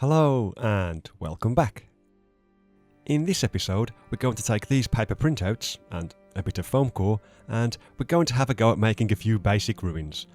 Hello and welcome back. In this episode we're going to take these paper printouts and a bit of foam core and we're going to have a go at making a few basic ruins,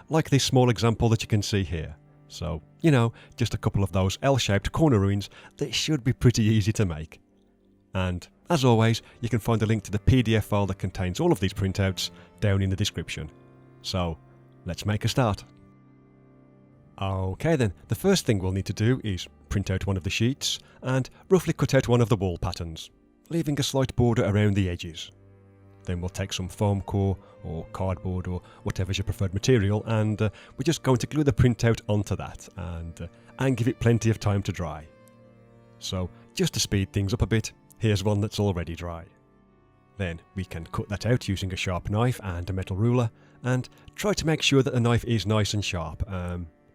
like this small example that you can see here. So, just a couple of those L-shaped corner ruins that should be pretty easy to make. And as always, you can find a link to the PDF file that contains all of these printouts down in the description. So, let's make a start. Okay then, the first thing we'll need to do is print out one of the sheets and roughly cut out one of the wall patterns, leaving a slight border around the edges. Then we'll take some foam core or cardboard or whatever's your preferred material and we're just going to glue the printout onto that and give it plenty of time to dry. So just to speed things up a bit, here's one that's already dry. Then we can cut that out using a sharp knife and a metal ruler and try to make sure that the knife is nice and sharp.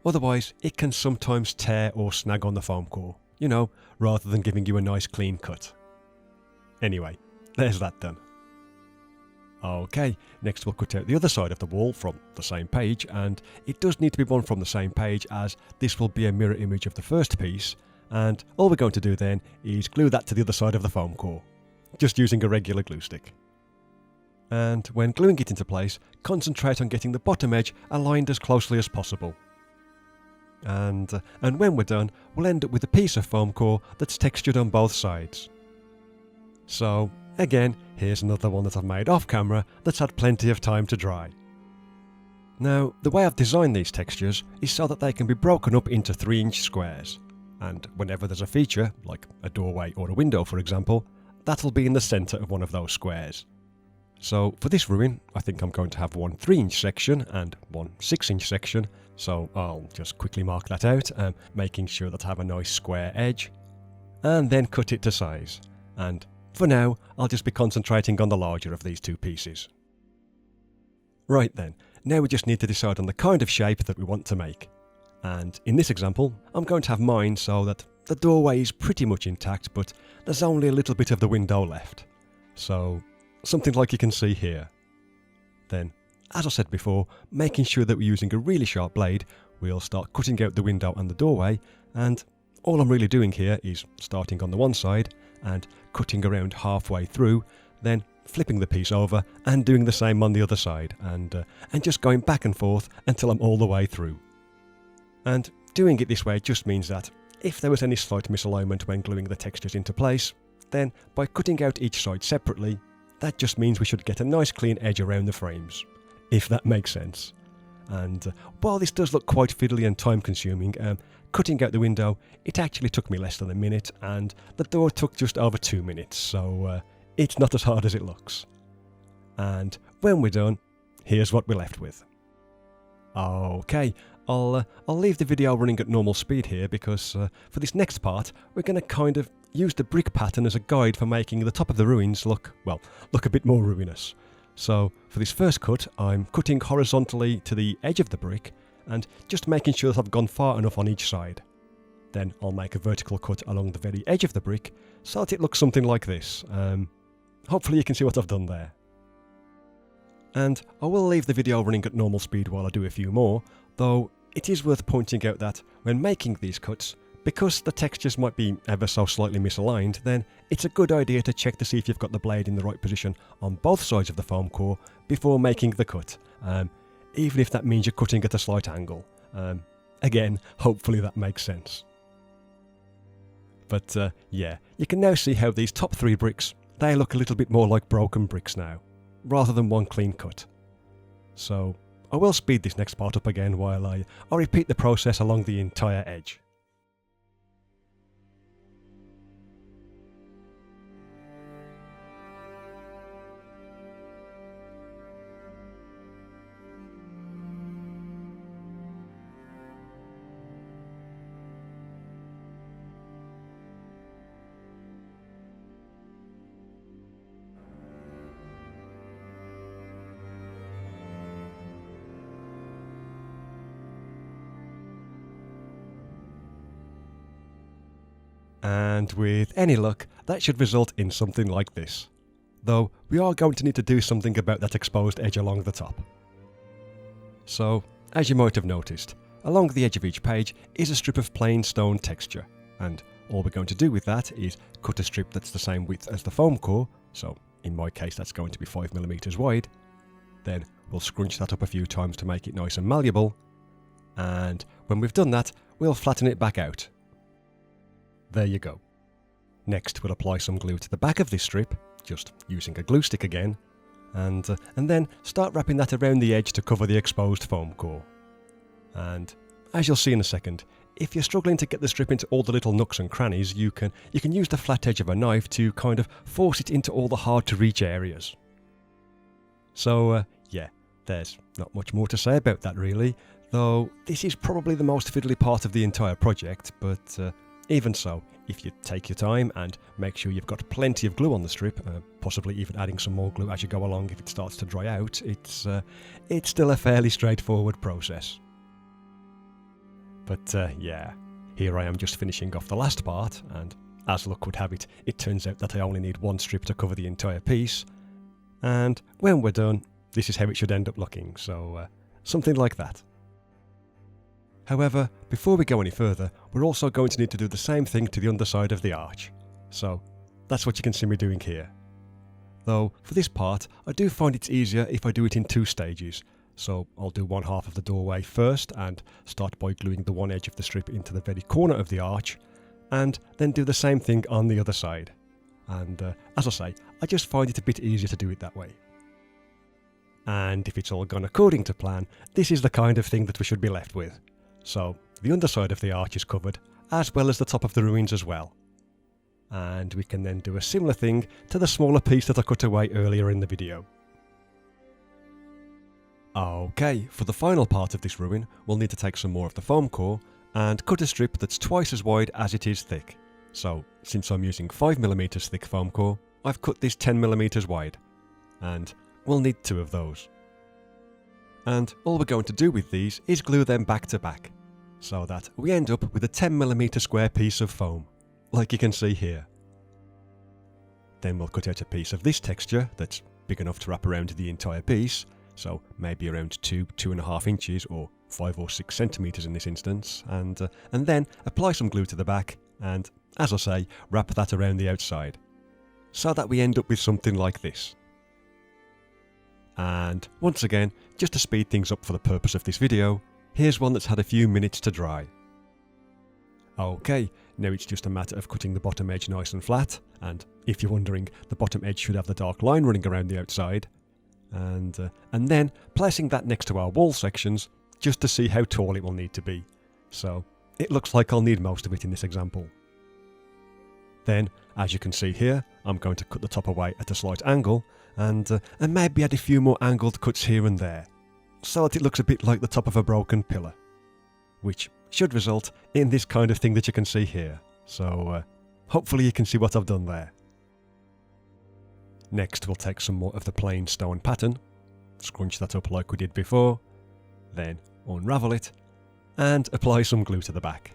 Otherwise, it can sometimes tear or snag on the foam core, rather than giving you a nice clean cut. Anyway, there's that done. Okay, next we'll cut out the other side of the wall from the same page, and it does need to be one from the same page as this will be a mirror image of the first piece, and all we're going to do then is glue that to the other side of the foam core, just using a regular glue stick. And when gluing it into place, concentrate on getting the bottom edge aligned as closely as possible. And when we're done, we'll end up with a piece of foam core that's textured on both sides. So, again, here's another one that I've made off camera that's had plenty of time to dry. Now, the way I've designed these textures is so that they can be broken up into 3-inch squares, and whenever there's a feature, like a doorway or a window for example, that'll be in the centre of one of those squares. So for this ruin, I think I'm going to have one 3-inch section and one 6-inch section, so I'll just quickly mark that out, making sure that I have a nice square edge, and then cut it to size. And for now, I'll just be concentrating on the larger of these two pieces. Right then, now we just need to decide on the kind of shape that we want to make. And in this example, I'm going to have mine so that the doorway is pretty much intact, but there's only a little bit of the window left. So, something like you can see here. Then, as I said before, making sure that we're using a really sharp blade, we'll start cutting out the window and the doorway, and all I'm really doing here is starting on the one side and cutting around halfway through, then flipping the piece over and doing the same on the other side, and just going back and forth until I'm all the way through. And doing it this way just means that if there was any slight misalignment when gluing the textures into place, then by cutting out each side separately, that just means we should get a nice clean edge around the frames, if that makes sense. And while this does look quite fiddly and time consuming, cutting out the window, it actually took me less than a minute, and the door took just over 2 minutes, so it's not as hard as it looks. And when we're done, here's what we're left with. Okay, I'll leave the video running at normal speed here because for this next part, we're going to kind of use the brick pattern as a guide for making the top of the ruins look a bit more ruinous. So for this first cut, I'm cutting horizontally to the edge of the brick and just making sure that I've gone far enough on each side. Then I'll make a vertical cut along the very edge of the brick so that it looks something like this. Hopefully you can see what I've done there. And I will leave the video running at normal speed while I do a few more, though it is worth pointing out that when making these cuts, because the textures might be ever so slightly misaligned, then it's a good idea to check to see if you've got the blade in the right position on both sides of the foam core before making the cut, even if that means you're cutting at a slight angle. Again, hopefully that makes sense. But yeah, you can now see how these top 3 bricks, they look a little bit more like broken bricks now, rather than one clean cut. So I will speed this next part up again while I repeat the process along the entire edge. And with any luck, that should result in something like this. Though we are going to need to do something about that exposed edge along the top. So, as you might have noticed, along the edge of each page is a strip of plain stone texture, and all we're going to do with that is cut a strip that's the same width as the foam core, so in my case that's going to be 5mm wide. Then we'll scrunch that up a few times to make it nice and malleable, and when we've done that, we'll flatten it back out. There you go. Next we'll apply some glue to the back of this strip, just using a glue stick again, and then start wrapping that around the edge to cover the exposed foam core. And as you'll see in a second, if you're struggling to get the strip into all the little nooks and crannies, you can use the flat edge of a knife to kind of force it into all the hard to reach areas. So yeah, there's not much more to say about that really, though this is probably the most fiddly part of the entire project, but even so, if you take your time and make sure you've got plenty of glue on the strip, possibly even adding some more glue as you go along if it starts to dry out, it's still a fairly straightforward process. But yeah, here I am just finishing off the last part, and as luck would have it, it turns out that I only need one strip to cover the entire piece, and when we're done, this is how it should end up looking, so something like that. However, before we go any further, we're also going to need to do the same thing to the underside of the arch, so that's what you can see me doing here. Though, for this part, I do find it's easier if I do it in 2 stages, so I'll do one half of the doorway first and start by gluing the one edge of the strip into the very corner of the arch, and then do the same thing on the other side. And as I say, I just find it a bit easier to do it that way. And if it's all gone according to plan, this is the kind of thing that we should be left with. So the underside of the arch is covered, as well as the top of the ruins as well. And we can then do a similar thing to the smaller piece that I cut away earlier in the video. Okay, for the final part of this ruin, we'll need to take some more of the foam core and cut a strip that's twice as wide as it is thick. So, since I'm using 5mm thick foam core, I've cut this 10mm wide, and we'll need 2 of those. And all we're going to do with these is glue them back to back, so that we end up with a 10mm square piece of foam, like you can see here. Then we'll cut out a piece of this texture that's big enough to wrap around the entire piece, so maybe around 2.5 inches or 5 or 6 centimeters in this instance, and then apply some glue to the back and, as I say, wrap that around the outside, so that we end up with something like this. And once again, just to speed things up for the purpose of this video, here's one that's had a few minutes to dry. Okay, now it's just a matter of cutting the bottom edge nice and flat, and if you're wondering, the bottom edge should have the dark line running around the outside, and then placing that next to our wall sections just to see how tall it will need to be. So it looks like I'll need most of it in this example. Then, as you can see here, I'm going to cut the top away at a slight angle and maybe add a few more angled cuts here and there, so that it looks a bit like the top of a broken pillar, which should result in this kind of thing that you can see here. So hopefully you can see what I've done there. Next we'll take some more of the plain stone pattern, scrunch that up like we did before, then unravel it, and apply some glue to the back.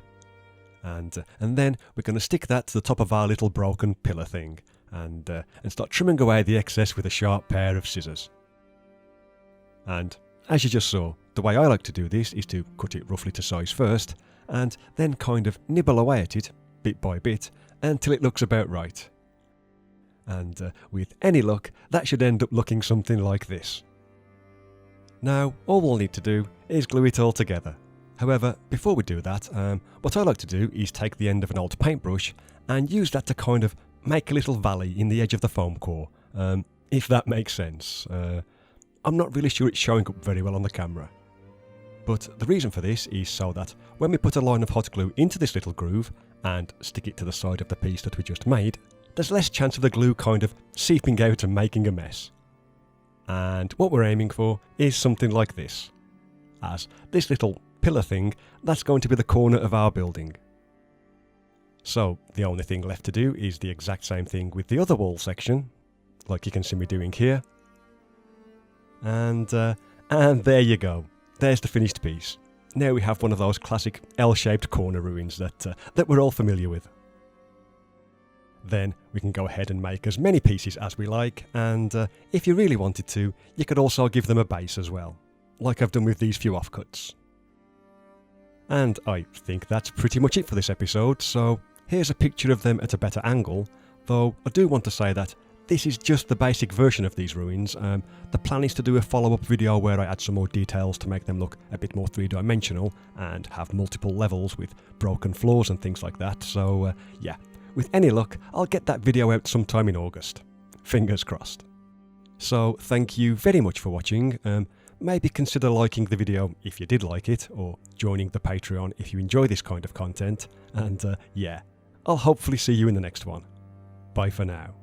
And then we're going to stick that to the top of our little broken pillar thing, and start trimming away the excess with a sharp pair of scissors. And as you just saw, the way I like to do this is to cut it roughly to size first, and then kind of nibble away at it, bit by bit, until it looks about right. And with any luck, that should end up looking something like this. Now, all we'll need to do is glue it all together. However, before we do that, what I like to do is take the end of an old paintbrush and use that to kind of make a little valley in the edge of the foam core, if that makes sense. I'm not really sure it's showing up very well on the camera. But the reason for this is so that when we put a line of hot glue into this little groove and stick it to the side of the piece that we just made, there's less chance of the glue kind of seeping out and making a mess. And what we're aiming for is something like this, as this little pillar thing, that's going to be the corner of our building. So the only thing left to do is the exact same thing with the other wall section, like you can see me doing here. And there you go. There's the finished piece. Now we have one of those classic L-shaped corner ruins that we're all familiar with. Then we can go ahead and make as many pieces as we like, and if you really wanted to, you could also give them a base as well, like I've done with these few offcuts. And I think that's pretty much it for this episode, so here's a picture of them at a better angle, though I do want to say that this is just the basic version of these ruins. The plan is to do a follow-up video where I add some more details to make them look a bit more three-dimensional and have multiple levels with broken floors and things like that, so yeah, with any luck I'll get that video out sometime in August. Fingers crossed. So thank you very much for watching. Maybe consider liking the video if you did like it, or joining the Patreon if you enjoy this kind of content, and yeah, I'll hopefully see you in the next one. Bye for now.